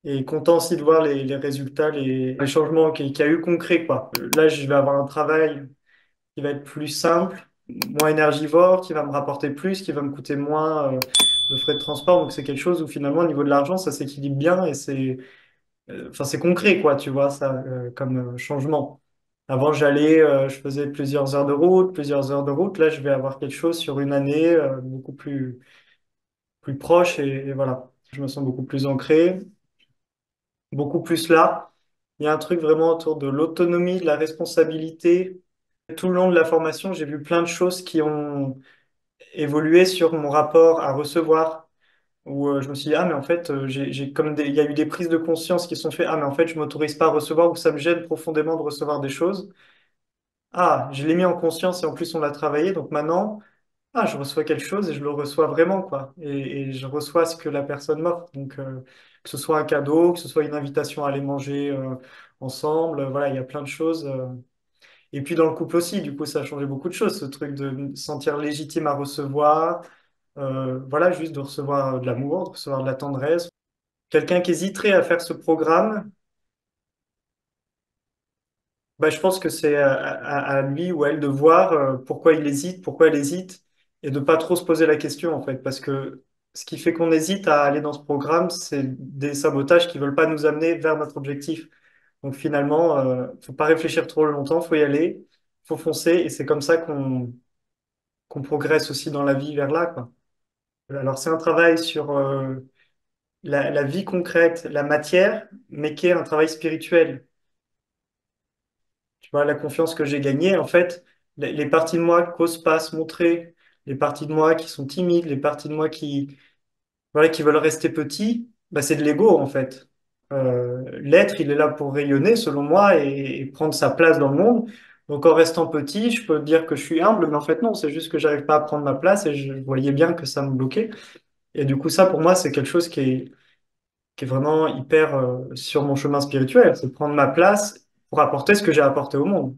et content aussi de voir les résultats, les changements qu'il y a eu concrets, quoi. Là, je vais avoir un travail qui va être plus simple, moins énergivore, qui va me rapporter plus, qui va me coûter moins de frais de transport. Donc c'est quelque chose où finalement, au niveau de l'argent, ça s'équilibre bien et enfin, c'est concret, quoi, tu vois, ça, comme changement. Avant, je faisais plusieurs heures de route, plusieurs heures de route. Là, je vais avoir quelque chose sur une année beaucoup plus proche et voilà. Je me sens beaucoup plus ancré, beaucoup plus là. Il y a un truc vraiment autour de l'autonomie, de la responsabilité. Tout le long de la formation, j'ai vu plein de choses qui ont évolué sur mon rapport à recevoir. Où je me suis dit, ah, mais en fait, il y a eu des prises de conscience qui sont faites. Ah, mais en fait, je m'autorise pas à recevoir ou ça me gêne profondément de recevoir des choses. Ah, je l'ai mis en conscience et en plus, on l'a travaillé. Donc maintenant, ah, je reçois quelque chose et je le reçois vraiment, quoi. Et je reçois ce que la personne m'offre. Donc, que ce soit un cadeau, que ce soit une invitation à aller manger ensemble, voilà, il y a plein de choses. Et puis dans le couple aussi, du coup, ça a changé beaucoup de choses, ce truc de me sentir légitime à recevoir, voilà, juste de recevoir de l'amour, de recevoir de la tendresse. Quelqu'un qui hésiterait à faire ce programme, bah, je pense que c'est à lui ou à elle de voir pourquoi il hésite, pourquoi elle hésite, et de pas trop se poser la question en fait, parce que ce qui fait qu'on hésite à aller dans ce programme, c'est des sabotages qui veulent pas nous amener vers notre objectif. Donc finalement, faut pas réfléchir trop longtemps, faut y aller, faut foncer, et c'est comme ça qu'on progresse aussi dans la vie vers là, quoi. Alors c'est un travail sur la vie concrète, la matière, mais qui est un travail spirituel. Tu vois, la confiance que j'ai gagnée, en fait, les parties de moi qui n'osent pas se montrer, les parties de moi qui sont timides, les parties de moi voilà, qui veulent rester petits, bah, c'est de l'ego, en fait. L'être, il est là pour rayonner, selon moi, et prendre sa place dans le monde. Donc, en restant petit, je peux dire que je suis humble, mais en fait, non, c'est juste que j'arrive pas à prendre ma place et je voyais bien que ça me bloquait. Et du coup, ça, pour moi, c'est quelque chose qui est vraiment hyper sur mon chemin spirituel. C'est prendre ma place pour apporter ce que j'ai apporté au monde.